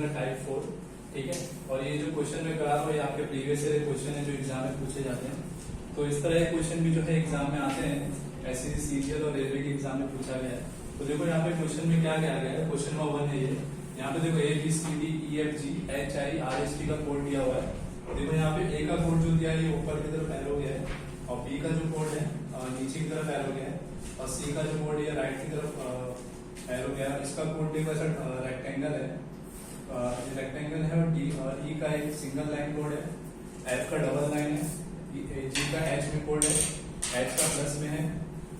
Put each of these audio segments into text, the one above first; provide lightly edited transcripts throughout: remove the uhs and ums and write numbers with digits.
का टाइप 4, ठीक है। और ये जो क्वेश्चन मैं करा रहा हूँ ये आपके प्रीवियस ईयर क्वेश्चन है जो एग्जाम में पूछे जाते हैं। तो इस तरह के क्वेश्चन भी जो है एग्जाम में आते हैं, एसएससी सीजीएल और रेलवे के एग्जाम में पूछा गया है। तो देखो यहाँ पे क्वेश्चन में क्या गया है, क्वेश्चन नंबर 1 है ये। यहाँ पे देखो ABCDEFGHIRST का कोड दिया हुआ है। देखो यहाँ पे ए का कोड जो दिया है ये ऊपर की तरफ एरो गया है, और बी का जो कोड है नीचे की तरफ एरो गया है, और सी का जो कोड है राइट की तरफ एरो गया है। इसका कोड देखो ऐसा रेक्टेंगल है, रेक्टेंगल है, और ई का एक सिंगल लाइन कोड है, एफ का डबल लाइन है, जी का एच में कोड है, एच का प्लस में है,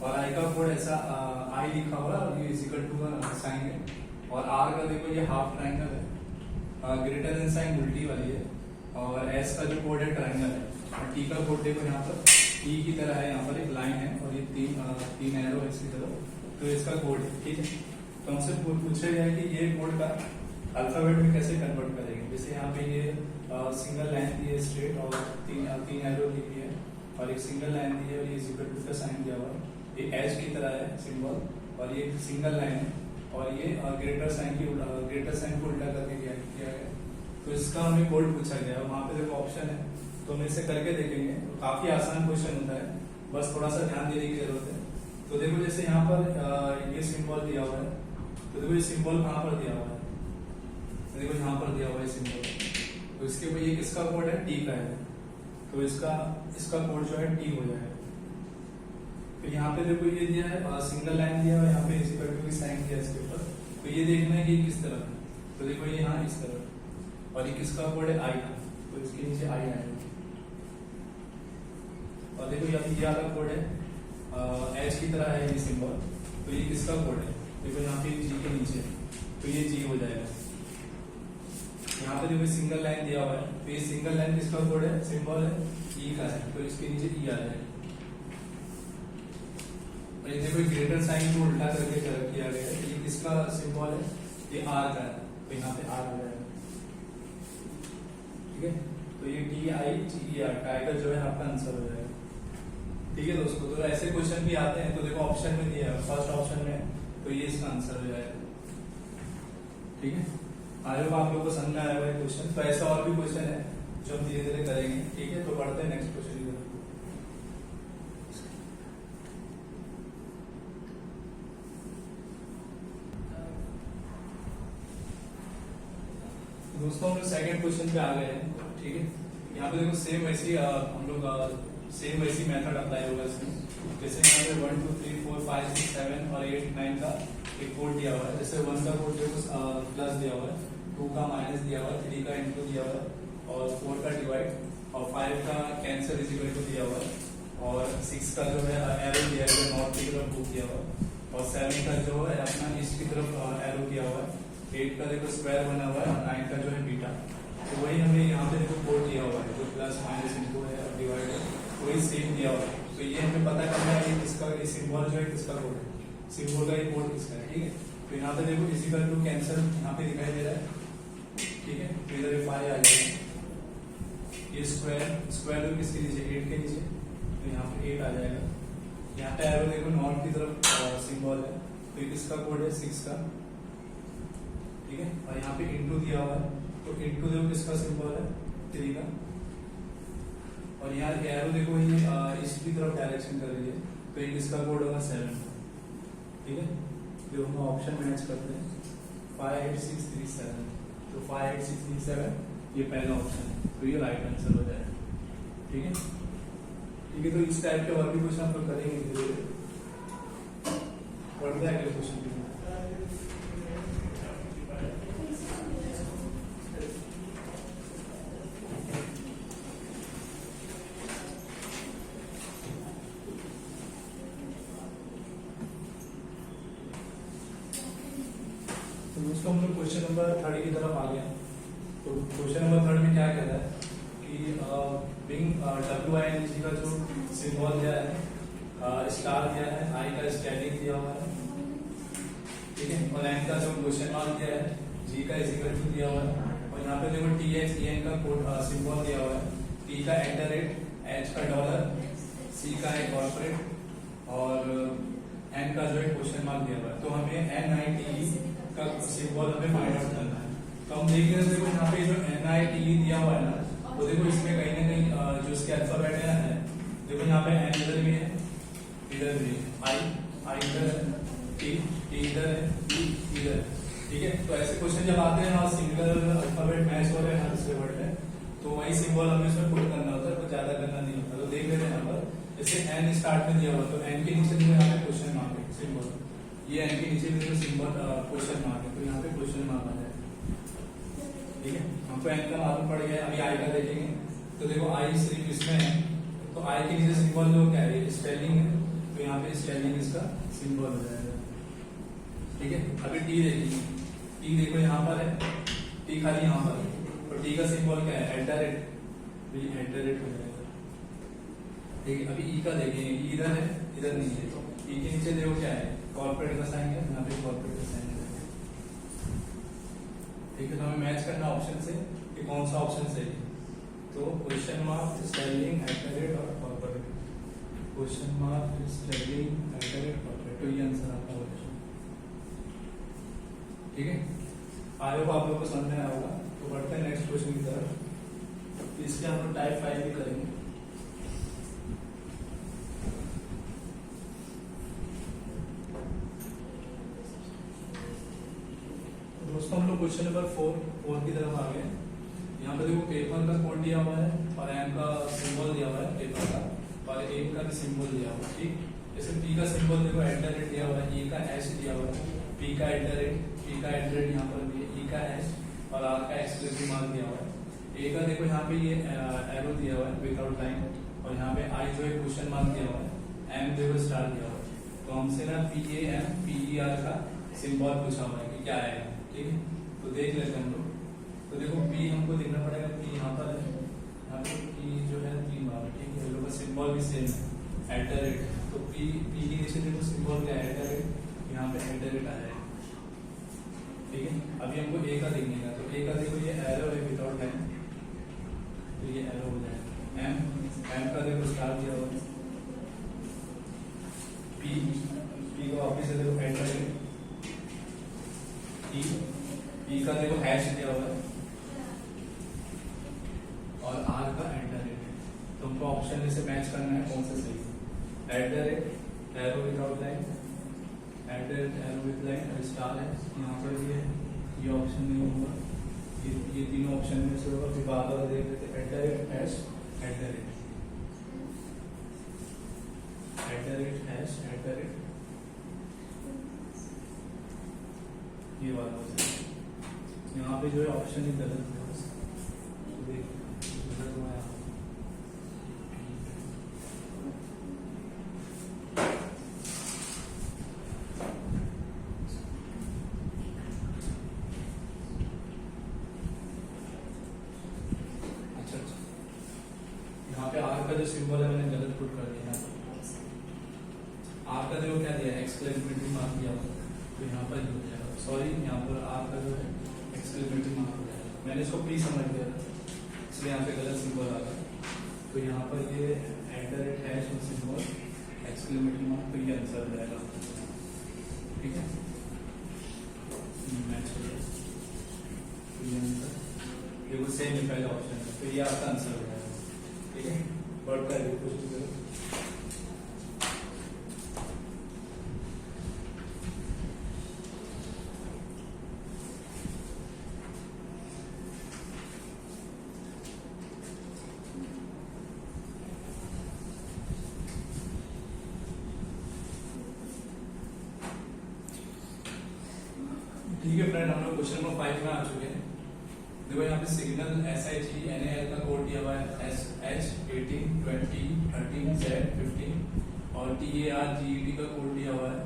और आई का कोड ऐसा आई लिखा हुआ है और ये इक्वल टू का साइन है, और आर का देखो ये हाफ ट्रायंगल है, ग्रेटर देन साइन उल्टी वाली है, और एस का जो कोड है ट्रायंगल है, और टी का कोड देखो यहाँ पर टी की तरह है, यहाँ पर एक लाइन है और ये तीन एरो है इसकी तरफ, तो इसका कोड है, ठीक है। तो हमसे पूछा गया है कि ये कोड का अल्फाबेट में कैसे कन्वर्ट करेंगे। जैसे यहाँ पे ये सिंगल लाइन दी है स्ट्रेट, और तीन एरो दी हुई है, और एक सिंगल लाइन दी है, और ये इक्वल टू का साइन दिया हुआ है, ये एच की तरह है सिंबल, और ये सिंगल लाइन है, और ये ग्रेटर साइन को उल्टा करके किया गया। तो इसका हमें कोड पूछा गया है, वहाँ पे देखो ऑप्शन है, तो हम इसे करके देखेंगे। तो काफी आसान क्वेश्चन होता है, बस थोड़ा सा ध्यान देने की जरूरत है। तो देखो जैसे यहाँ पर ये सिंबल दिया हुआ है, तो देखो ये सिंबल कहाँ पर दिया हुआ है, तो देखो यहाँ पर दिया हुआ है सिंबल, तो इसके ऊपर ये किसका कोड है, टी का है, तो इसका कोड जो है टी हो जाएगा। फिर यहाँ पे देखो ये दिया है सिंगल लाइन दिया है, यहाँ पे इक्वल टू की साइन दिया है इसके ऊपर, तो ये देखना है कि किस तरह है, तो देखो ये यहाँ इस तरह, और ये किसका कोड है, आई का, तो इसके नीचे आई आएगा। और देखो ये वाला कोड है एच की तरह है ये सिंबल, तो ये किसका कोड है, देखो यहाँ पे जी के नीचे, तो ये जी हो जाएगा। यहाँ पे देखो सिंगल लाइन दिया हुआ है, तो ये सिंगल लाइन किसका कोड है, सिंबल है ई का है, तो इसके नीचे ई आ जाएगा। और ये देखो ग्रेटर साइन को उल्टा करके किया गया है, ये किसका सिंबल है, ये आर का है, तो यहाँ पे आर आ जाएगा, ठीक है। तो ये TIGER टाइगर जो है आपका आंसर हो जाएगा, ठीक है दोस्तों। तो ऐसे क्वेश्चन भी आते हैं, तो देखो ऑप्शन में दिया है फर्स्ट ऑप्शन में, तो ये इसका आंसर हो जाएगा, ठीक है। आई होप आप लोगों को समझ में आया हुआ है क्वेश्चन। तो ऐसा और भी क्वेश्चन है जो हम धीरे धीरे करेंगे, ठीक है। तो बढ़ते हैं नेक्स्ट क्वेश्चन की तरफ। दोस्तों हम लोग सेकंड क्वेश्चन पे आ गए हैं, ठीक है। यहाँ पे देखो सेम वैसी हम लोग सेम वैसी मेथड अप्लाई होगा इसमें। जैसे यहाँ पे 1 2 3 4 5 6 7 और 8 9 का एक कोड दिया हुआ है। जैसे 1 का कोड देखो प्लस दिया हुआ है, 2 का माइनस दिया हुआ है, 3 का इंटू दिया हुआ है, और 4 का डिवाइड, और 5 का कैंसर इक्वल टू दिया हुआ है, और 6 का जो है एरो दिया हुआ है नॉर्थ की तरफ बुक दिया हुआ है, और 7 का जो है अपना ईस्ट की तरफ एरो दिया हुआ है, 8 का देखो स्क्वायर बना हुआ है, और 9 का जो है बीटा। तो वही हमें यहाँ पे देखो कोड दिया हुआ है, जो प्लस माइनस इंटू है और डिवाइड है, वही सेम दिया हुआ है। तो ये हमें पता करना है कि किसका ये सिंबल जो है किसका कोड है, सिंबल का ये कोड किसका है, ठीक है। तो यहाँ पे देखो इजिकल टू कैंसर यहाँ पे दिखाई दे रहा है, ठीक है। तो इधर 5 आ जाएगा, ये स्क्वायर रूट किसके नीचे, 8 के नीचे, तो यहाँ पे 8 आ जाएगा। यहाँ पे एरो देखो नॉर्थ की तरफ सिंबल है, तो ये किसका कोड है, 6 का, ठीक है। और यहाँ पे इंटू दिया हुआ है, तो इंटू देखो किसका सिंबल है, 3 का, और यहाँ एरो देखो ये ईस्ट की तरफ डायरेक्शन कर रही है, तो ये किसका कोड होगा, 7, ठीक है। जो हम ऑप्शन मैच करते हैं 5 8 6 3 7, तो 5 8 6 3 7 ये पहला ऑप्शन है, तो ये राइट आंसर हो जाएगा, ठीक है। ठीक है, तो इस टाइप के और भी क्वेश्चन हम लोग करेंगे धीरे धीरे। बढ़ते हैं अगले क्वेश्चन की। तो दोस्तों हम लोग क्वेश्चन नंबर 3 की तरफ आ गए हैं। तो क्वेश्चन नंबर 3 में क्या कहता है कि बिंग WING का जो सिंबल दिया है, स्टार दिया है, आई का स्टैटिक दिया हुआ है, ठीक है, और एन का जो क्वेश्चन मार्क दिया है, जी का इक्वल टू दिया हुआ है, और यहाँ पे देखो THEN का कोड सिंबल दिया हुआ है, टी का @, एच का $, सी का है कॉर्पोरेट, और एन का जो है क्वेश्चन मार्क दिया हुआ है। तो हमें NITE का सिंबल हमें फाइंड आउट करना है। तो हम हम देख रहे हैं, देखो यहाँ पे जो NITE दिया हुआ है ना, तो देखो इसमें कहीं ना कहीं जो इसके अल्फाबेट है, देखो यहाँ पे N इधर भी है, इधर भी I इधर है, T इधर है, E इधर, ठीक है। तो ऐसे क्वेश्चन जब आते हैं और सिंगल अल्फाबेट मैच हो रहे हैं हर से वर्ड में, तो वही सिंबल हमें इसमें पुट करना होता है, कुछ ज्यादा करना नहीं होता। तो देख लेते हैं यहाँ पर, जैसे N स्टार्ट में दिया हुआ, तो N के नीचे देखो यहाँ पे क्वेश्चन मार्क है, सिंबल, ये N के नीचे देखो सिंबल क्वेश्चन मार्क है, तो यहाँ पे क्वेश्चन मार्क आ जाएगा, ठीक है। हमको N का मालूम पड़ गया, अभी I का देखेंगे। तो देखो I सिर्फ इसमें है, तो I के नीचे सिंबल जो क्या है, स्पेलिंग है, तो यहाँ पे स्पेलिंग इसका सिंबल हो जाएगा, ठीक है। अभी T देखेंगे, T देखो यहाँ पर है, T खाली यहाँ पर है, और T का सिंबल क्या है, एट द रेट हो जाएगा, ठीक है। अभी E का देखेंगे, E इधर है, इधर नहीं है, तो E के नीचे देखो क्या है, कॉर्पोरेट का साइन है, यहाँ पे कॉर्पोरेट का साइन है, ठीक है। तो हमें मैच करना ऑप्शन से कि कौन सा ऑप्शन सही है। तो question mark, spelling, at the rate और corporate, question mark, spelling, at the rate, corporate, तो ये आंसर आपका हो जाएगा, ठीक है। आई होप आप लोग को समझ में आया होगा। तो बढ़ते हैं नेक्स्ट क्वेश्चन की तरफ। इसके हम लोग टाइप 5 भी करेंगे। दोस्तों हम लोग क्वेश्चन नंबर 4 की तरफ आ गए। यहाँ पे देखो पेपर का कोड दिया हुआ है और एम का सिंबल दिया हुआ है पेपर का, और एम का भी सिंबल दिया हुआ है, ठीक। जैसे पी का सिंबल देखो एट द रेट दिया हुआ है, ए का एच दिया हुआ है, पी का एट द रेट यहाँ पर भी है, ई का एच और आर का एक्सक्लेमेशन मार्क दिया हुआ है। ए का देखो यहाँ पे ये एरो दिया हुआ है विदाउट लाइन, और यहाँ पे आई जो है क्वेश्चन मार्क दिया हुआ है, एम देखो स्टार दिया हुआ है। तो हमसे ना PAM PER का सिंबल पूछा हुआ है कि क्या आएगा, ठीक है। तो देख लेते हैं हम लोग। तो देखो P हमको देखना पड़ेगा, P यहाँ पर है, यहाँ पे P जो है 3 बार, ठीक है। लोगों का सिंबल भी सेम है, एट द रेट। तो P के नीचे देखो सिंबल क्या है, एट द रेट, यहाँ पे एट द रेट आ जाएगा, ठीक है। अभी हमको A का देखने का, तो A का देखो ये एरो है विदाउट लाइन, तो ये एरो हो जाएगा। M का देखो स्टार दिया हुआ है, P को वापिस से देखो एट द रेट, E का देखो हैश दिया हुआ है, और R का एट द रेट। तो हमको ऑप्शन में से मैच करना है कौन सा सही है। Eight the rate, arrow without line, eight the rate, arrow with line और स्टार है, यहाँ पर भी है, ये ऑप्शन नहीं होगा, ये तीनों ऑप्शन में से होगा। फिर बार बार देख लेते, eight the rate hash, eight the rate, eight the rate hash, eight the rate, ये वाला हो जाएगा। यहाँ पे जो है ऑप्शन ही गलत है, तो देखिए गलत हुआ है। अच्छा, यहाँ पे आर का जो सिंबल है मैंने गलत पुट कर दिया। आर का देखो क्या दिया है, एक्सक्लेमेटरी मार्क दिया हुआ, तो यहाँ पर हो जाएगा, सॉरी यहाँ पर आर का जो है एक्सक्लेमेटरी मार्क हो जाएगा। मैंने इसको P समझ लिया था, इसलिए यहाँ पे गलत सिंबल आ गया। तो यहाँ पर ये एट द रेट हैश और सिंबल एक्सक्लेमेटरी मार्क, तो ये आंसर हो जाएगा, ठीक है। मैच हो जाएगा, तो ये आंसर देखो सेम ही पहला ऑप्शन है, तो ये आपका आंसर हो जाएगा, ठीक है। वर्ड का कोशिश करो। ठीक है फ्रेंड, हम लोग क्वेश्चन नंबर 5 में आ चुके हैं। देखो यहाँ पे सिग्नल SIG NAL का कोड दिया हुआ है, SH 18 20 13 Z 15, और TAR GED का कोड दिया हुआ है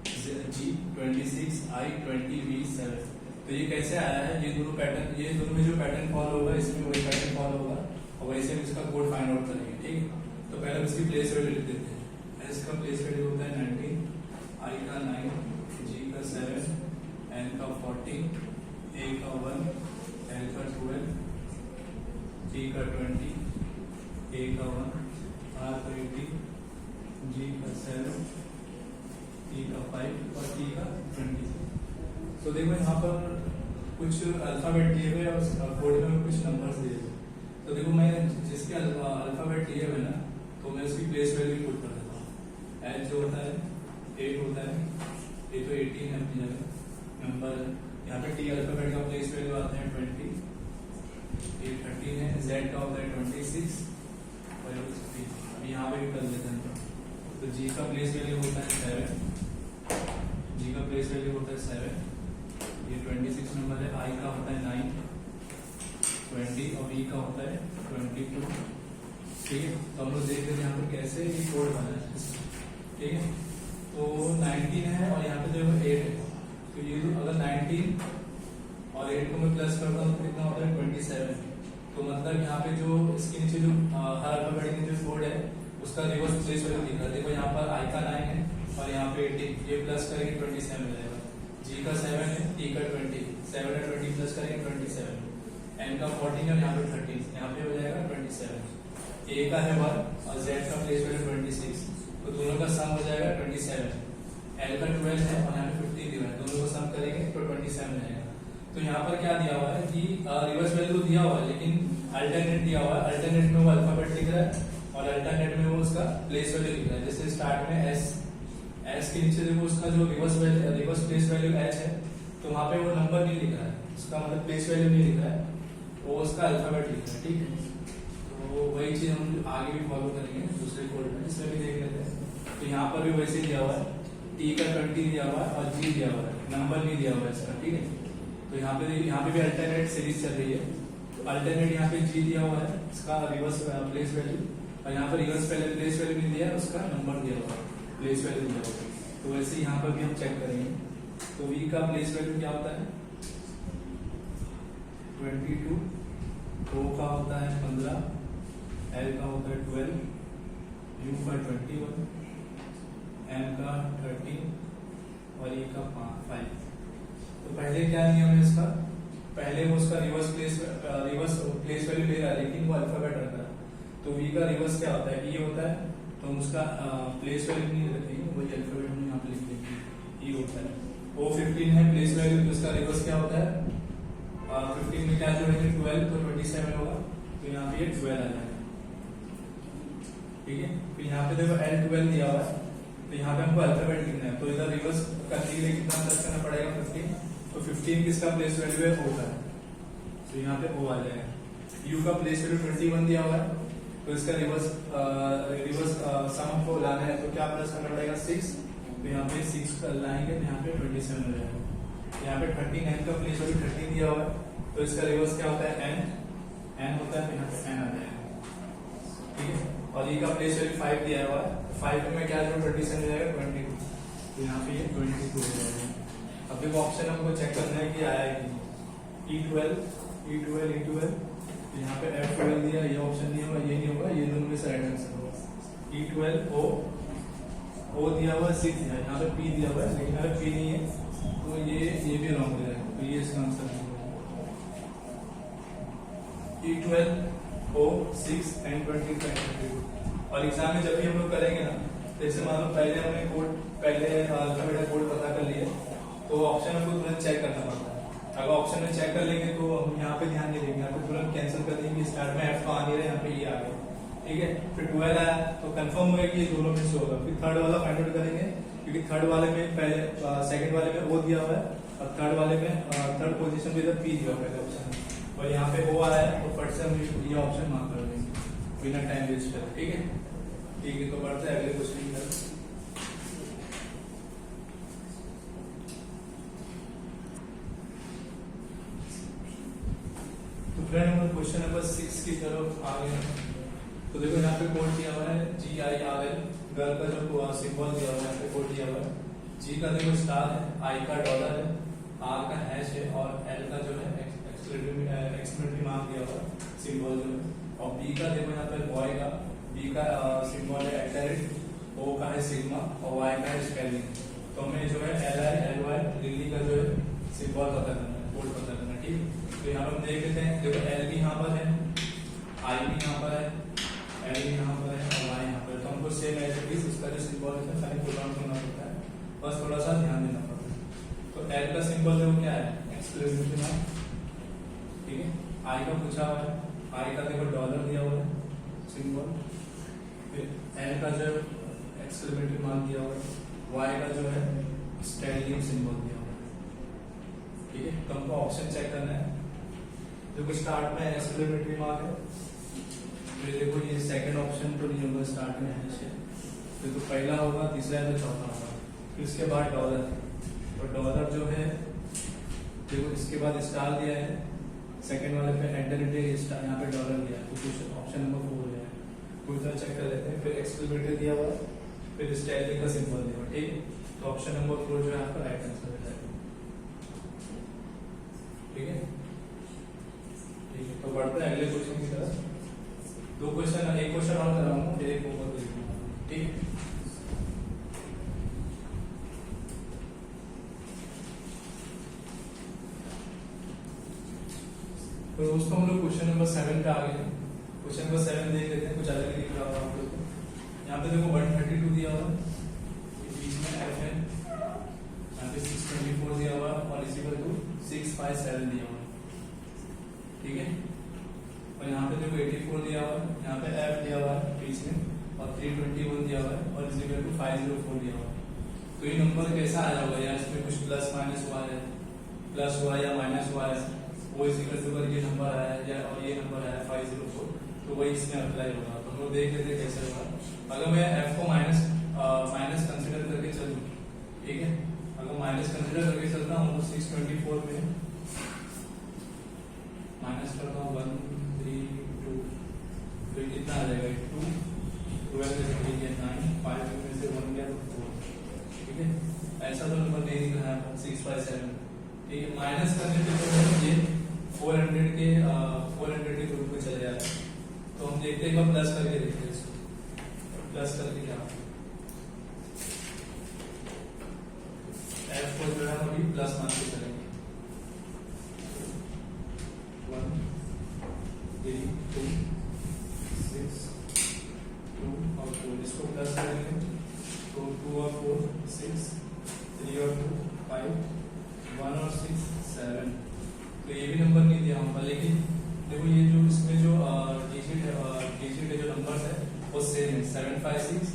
G 26 I 20 V 7। तो ये कैसे आया है, ये दोनों पैटर्न, ये दोनों में जो पैटर्न फॉलो होगा इसमें वही पैटर्न फॉलो होगा, और वैसे हम इसका कोड फाइंड आउट करेंगे, ठीक है। तो पहले इसकी प्लेस वैल्यू लिख देते हैं। S का प्लेस वैल्यू होता है 19, I का 9, G का 7, N का 40, A का 1, L का 12, T का 20, A का 1, R का 80, G का 7, T का 5 और T का 20। तो देखो यहाँ पर कुछ अल्फाबेट दिए हुए और कोड में कुछ नंबर्स दिए हुए। तो देखो मैं जिसके अल्फाबेट लिए हुए ना, तो मैं उसकी प्लेस वैल्यू पुट कर देता हूँ। एच जो होता है 8 होता है, ये तो 18 है अपनी जगह नंबर। यहाँ पे टी अल्फाबेट का प्लेस वैल्यू आता है 20, ये 13 है। जेड का होता है 26 और ये 16। अब यहाँ पे भी कर लेते हैं। तो जी का प्लेस वैल्यू होता है 7, जी का प्लेस वैल्यू होता है 7, ये 26 नंबर है। आई का होता है 9, 20 और ई का होता है 22। ठीक है, तो हम लोग देख रहे हैं यहाँ पर कैसे ये कोड बना है। ठीक है, तो 19 है और यहाँ पे जो 8 है, तो ये अगर 19 और 8 को मैं प्लस करता हूँ तो कितना होता है 27। तो मतलब यहाँ पे जो इसके नीचे जो हर अल्फाबेट में जो कोड है उसका रिवर्स प्लेस वैल्यू दिख रहा है। देखो यहाँ पर आई का 9 है और यहाँ पे 18, ये प्लस करेंगे 27 हो जाएगा। जी का 7 है, टी का 20, 7 और 20 प्लस करेंगे 27, एन का 14 और यहाँ पे 13, यहाँ पे हो जाएगा 27। ए का है 1 और जेड का प्लेस वैल्यू 26, तो दोनों का सम हो जाएगा 27। एल का 12 है और यहाँ पे 15 दिया है, दोनों को सम करेंगे तो 27 आएगा। तो यहाँ पर क्या दिया हुआ है कि रिवर्स वैल्यू दिया हुआ है लेकिन अल्टरनेट दिया हुआ है। अल्टरनेट में वो अल्फाबेट लिख रहा है और अल्टरनेट में वो उसका प्लेस वैल्यू लिख रहा है। जैसे स्टार्ट में एस के नीचे देखो उसका जो रिवर्स प्लेस वैल्यू एच है, तो वहां पे वो नंबर नहीं लिख रहा है, उसका मतलब प्लेस वैल्यू नहीं लिख रहा है, वो उसका अल्फाबेट लिख रहा है। ठीक है, तो वही चीज हम आगे भी फॉलो करेंगे दूसरे कोड में, इसमें भी देख लेते हैं। तो यहाँ पर भी वैसे दिया हुआ है, टी का 20 दिया हुआ है और जी दिया हुआ है, नंबर नहीं दिया हुआ है इसका। ठीक है, तो यहाँ पे भी अल्टरनेट सीरीज चल रही है। तो अल्टरनेट यहाँ पे जी दिया हुआ है, इसका रिवर्स प्लेस वैल्यू, और यहाँ पर रिवर्स पहले प्लेस वैल्यू नहीं दिया, उसका नंबर दिया हुआ है, प्लेस वैल्यू दिया हुआ है। तो वैसे यहाँ पर भी हम चेक करेंगे। तो वी का प्लेस वैल्यू क्या होता है 22, ओ का होता है 15, एल का होता है 12, यू का 21, एम का 13 और ई का 5। तो पहले क्या नियम है इसका, पहले वो उसका रिवर्स प्लेस वैल्यू ले रहा है लेकिन वो अल्फाबेट रख रहा है। तो वी का रिवर्स क्या होता है, ई होता है, तो हम उसका प्लेस वैल्यू नहीं रखेंगे, वही अल्फाबेट हम यहाँ पे लिख देंगे, ई होता है। ओ 15 है प्लेस वैल्यू, तो उसका रिवर्स क्या होता है 15 में क्या जोड़ेंगे 12, तो 27 होगा, तो यहाँ पे 12 आ जाएगा। ठीक है, फिर यहाँ पे देखो L12 दिया हुआ है, तो यहाँ पे हमको अल्फाबेट लिखना है, तो इधर रिवर्स करने के लिए कितना प्लस करना पड़ेगा 15, तो 15 किसका प्लेस वैल्यू है O का, तो यहाँ पे O आ जाएगा। U का प्लेस वैल्यू 21 दिया हुआ है, तो इसका रिवर्स सम को लाना है, तो क्या प्लस करना पड़ेगा 6, तो यहाँ पे 6 लाएंगे तो यहाँ पे 27 हो जाएगा। यहाँ पे 39 का प्लेस वैल्यू 13 दिया हुआ है, तो इसका रिवर्स क्या होता है n होता है, तो यहाँ पे n आ जाएगा। ठीक है, और E का प्लेस वैल्यू 5 दिया हुआ है, 5 में क्या जो 27 हो जाएगा 22, तो यहाँ पे ये 22 हो जाएगा। अब देखो ऑप्शन हमको चेक करना है कि आया है कि E12, तो यहाँ पे F12 दिया, ये ऑप्शन नहीं होगा, ये नहीं होगा, ये दोनों में से राइट आंसर होगा। E12 O दिया हुआ है, 6 दिया है, यहाँ पे P दिया हुआ है, लेकिन अगर P नहीं है तो ये भी रॉन्ग हो जाएगा, तो ये इसका आंसर नहीं होगा। E12 O 6 and 22। और एग्जाम में जब भी हम लोग करेंगे ना, जैसे मान लो पहले हमने अल्फाबेट कोड पता कर लिए, तो ऑप्शन हमको तुरंत चेक करना पड़ता है। अगर ऑप्शन में चेक कर लेंगे तो हम यहाँ पे ध्यान नहीं देंगे, यहाँ पे तुरंत कैंसिल कर देंगे, स्टार्ट में F तो आ नहीं रहा, यहाँ पे ये आ गया। ठीक है, फिर 12 आया तो कंफर्म हुआ कि ये दोनों में से होगा। फिर थर्ड वाला फाइंड आउट करेंगे, क्योंकि थर्ड वाले में सेकंड वाले में O दिया हुआ है और थर्ड वाले में थर्ड पोजीशन में इधर P दिया हुआ है ऑप्शन, और यहाँ पे O आया है, तो फट से हम ये ऑप्शन मार्क कर देंगे बिना टाइम वेस्ट करे। ठीक है, तो बढ़ते हैं अगले क्वेश्चन की तरफ। तो फ्रेंड हम क्वेश्चन नंबर 6 की तरफ आ गए हैं। तो देखो यहाँ पे कोड दिया हुआ है GIRL, गर्ल का जो सिंबल दिया हुआ है, यहाँ पे कोड दिया हुआ है। G का देखो स्टार है, I का डॉलर है, R का हैश है और L का जो है एक्सक्लेमेटरी मार्क दिया हुआ है सिंबल जो है, और B का देखो यहाँ पे बॉय का, B का सिंबल है @, O का है सिग्मा और Y का है स्पेलिंग। तो हमें जो है LI LY दिल्ली का जो है सिंबल पता करना है, कोड पता करना है। ठीक, तो यहाँ पर हम देख लेते हैं, देखो L भी यहाँ पर है, I भी यहाँ पर है, L भी यहाँ पर है और Y यहाँ पर है, तो हमको सेम एज इट इज उसका जो सिंबल है खाली पुट ऑन करना पड़ता है, बस थोड़ा सा ध्यान देना पड़ता है। तो L का सिंबल जो क्या है एक्सक्लेमेटरी मार्क, ठीक है। आई का पूछा हुआ है, आई का देखो डॉलर दिया हुआ है सिंबल, फिर एल का जो एक्सक्लेमेटरी मार्क दिया हुआ है, वाई का जो है स्टैंडिंग सिंबल दिया हुआ है, ठीक है। तो हमको ऑप्शन चेक करना है। देखो स्टार्ट में एक्सक्लेमेटरी मार्क है, फिर देखो ये सेकंड ऑप्शन तो नहीं होगा स्टार्ट में है, फिर तो पहला होगा, तीसरा है तो चौथा होगा, फिर इसके बाद डॉलर, और डॉलर जो है देखो इसके बाद स्टार दिया है, सेकंड वाले पे एंटर इंडिया स्टार, यहाँ पे डॉलर दिया है, तो कुछ ऑप्शन नंबर 4 हो जाएगा। पूरी तरह चेक कर लेते हैं। फिर एक्सक्लेमेटरी दिया हुआ है, फिर स्टाइलिंग का सिंबल दिया हुआ है, ठीक है। तो ऑप्शन नंबर 4 जो है आपका राइट आंसर हो जाएगा, ठीक है। ठीक है, तो बढ़ते हैं अगले क्वेश्चन की तरफ। दो क्वेश्चन, एक क्वेश्चन और कराऊंगा, फिर एक होमवर्क देखूंगा, ठीक है। तो दोस्तों हम लोग क्वेश्चन नंबर 7 पे आ गए हैं। क्वेश्चन नंबर 7 देख लेते हैं, कुछ अलग ही दिख रहा होगा आप लोग को। यहाँ पे देखो 132 दिया हुआ है, बीच में एफ है, यहाँ पे 624 दिया हुआ है और इसी पर 657 दिया हुआ है, ठीक है। और यहाँ पे देखो 84 दिया हुआ है, यहाँ पे एफ दिया हुआ है बीच में, और 321 दिया हुआ है और इसी पर 504 दिया हुआ है। तो ये नंबर कैसा आया होगा, या इसमें कुछ प्लस माइनस हुआ है, प्लस हुआ या माइनस हुआ है, वो इसी पर ये नंबर आया है, या और ये नंबर आया 504, तो वही इसमें अप्लाई होगा। तो हम लोग देख लेते कैसे होगा। अगर मैं एफ को माइनस कंसिडर करके चलूँ, ठीक है, अगर माइनस कंसिडर करके चलता हूँ तो 624 में माइनस करता हूँ 1 3 2, तो कितना आ जाएगा 2 12 से 9, 5 में से 1 गया तो 4, ठीक है। ऐसा तो नंबर नहीं दिख रहा है 657, ठीक है। माइनस करने पे ये 400 के ग्रुप में चले जाते हैं। तो हम देखते हैं प्लस करके देखते हैं इसको, प्लस करके क्या एफ को जो है अभी प्लस मान के चलेंगे, 1 3 2 6 2 और 4, इसको प्लस करेंगे तो 2 और 4 6, 3 और 2 5, 1 और 6 7। तो ये भी नंबर नहीं दिया हमको, लेकिन देखो ये जो इसमें जो डिजिट है जो नंबर है वो सेम है 756,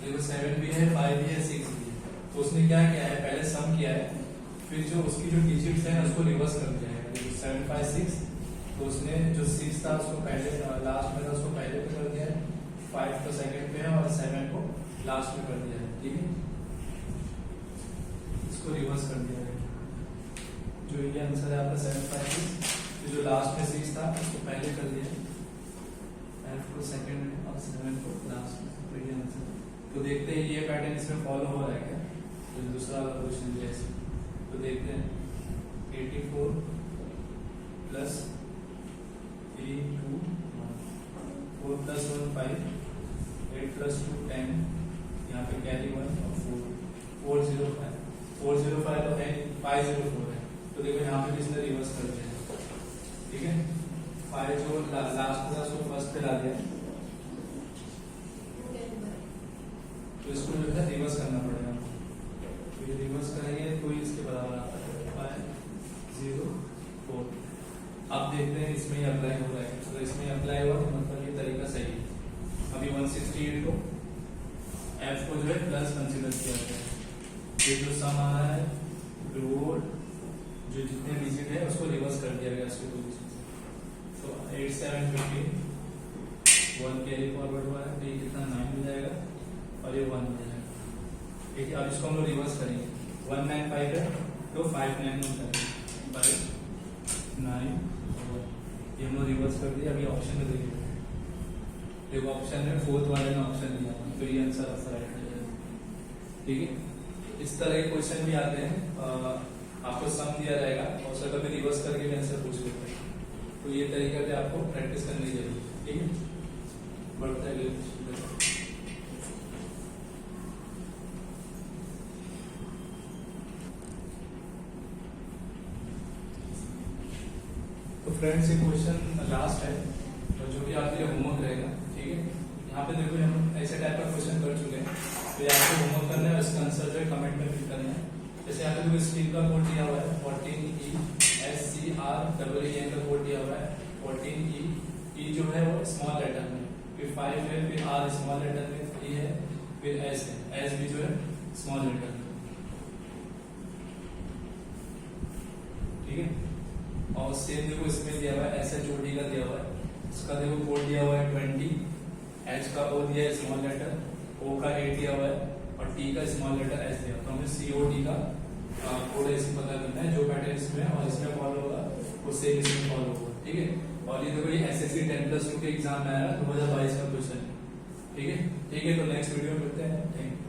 देखो 7 भी है 5 भी है 6 भी है। तो उसने क्या किया है, पहले सम किया है, फिर जो उसकी जो डिजिट्स है उसको रिवर्स कर दिया है। देखो 756, तो उसने जो 6 था उसको पहले लास्ट में था उसको पहले पे कर दिया है, 5 को सेकंड पे है और 7 को लास्ट में कर दिया है, ठीक है। इसको रिवर्स कर दिया है, जो ये आंसर है आपका 756, जो लास्ट में 6 था उसको पहले कर दिया, एफ को सेकंड में और 7 को लास्ट में, तो ये आंसर। तो देखते हैं ये पैटर्न इसमें फॉलो हो रहा है क्या, तो दूसरा वाला क्वेश्चन जैसे, तो देखते हैं 84 प्लस 3 2 4 प्लस 1 5, 8 प्लस 2 10, यहाँ पे कैरी 1 और 405 405 और 504 है। तो देखो यहाँ पे भी इसने रिवर्स कर दिया है, ठीक है। 5 जो लास्ट था उसको फर्स्ट पे ला दिया, तो इसको जो है रिवर्स करना पड़ेगा। तो ये रिवर्स करेंगे तो इसके बराबर आता है 504। अब देखते हैं इसमें ही अप्लाई हो रहा है, तो इसमें अप्लाई हुआ तो मतलब ये तरीका सही है। अभी 168 को एफ को जो है प्लस कंसिडर किया गया है, ये जो सम आ रहा है डोर जो जितने डिजिट है उसको रिवर्स कर दिया गया उसके पोजीशन से। तो 8750 1 कैरी फॉरवर्ड हुआ है, तो ये कितना 9 हो जाएगा और ये 1 हो जाएगा, ठीक है। अब इसको हम लोग रिवर्स करेंगे, 195 है तो 59 होता है, 5 9 ये हम लोग रिवर्स कर दिया। अभी ऑप्शन में देखिए, देखो ऑप्शन में 4th वाले ने ऑप्शन दिया, तो ये आंसर राइट हो जाएगा, ठीक है। इस तरह के क्वेश्चन भी आते हैं, आपको सम दिया जाएगा और उसका कभी रिवर्स करके भी आंसर पूछ लेते हैं, तो ये तरीके से आपको प्रैक्टिस करनी चाहिए, ठीक है। बढ़ता है तो फ्रेंड्स ये क्वेश्चन लास्ट है, तो जो भी आपके लिए होमवर्क रहेगा, ठीक है। यहाँ पे देखो हम ऐसे टाइप का क्वेश्चन कर चुके हैं, तो ये आपको होमवर्क करना है, इसका आंसर जो है कमेंट में फिल करना है। जैसे यहाँ पे देखो स्ट्रीम का कोड दिया हुआ है 14ESCREE का कोड दिया हुआ है 14E। E जो है वो स्मॉल लेटर में, फिर 5 है, फिर R स्मॉल लेटर में, 3 है, फिर S है, S भी जो है स्मॉल लेटर में। ठीक है। और सेम देखो इसमें दिया हुआ है SHOD का दिया हुआ है, इसका देखो कोड दिया हुआ है 20, H का O दिया है स्मॉल लेटर, O का A दिया हुआ है और T का स्मॉल लेटर S दिया। तो हमें COD का कोड इसमें पता करना है, जो पैटर्न इसमें और इसमें फॉलो होगा वो सेम इसमें फॉलो होगा। ठीक है। और ये देखो ये SSC 10+2 के एग्जाम में आया 2022 का क्वेश्चन है। ठीक है। ठीक है, तो नेक्स्ट वीडियो में मिलते हैं। Thank you.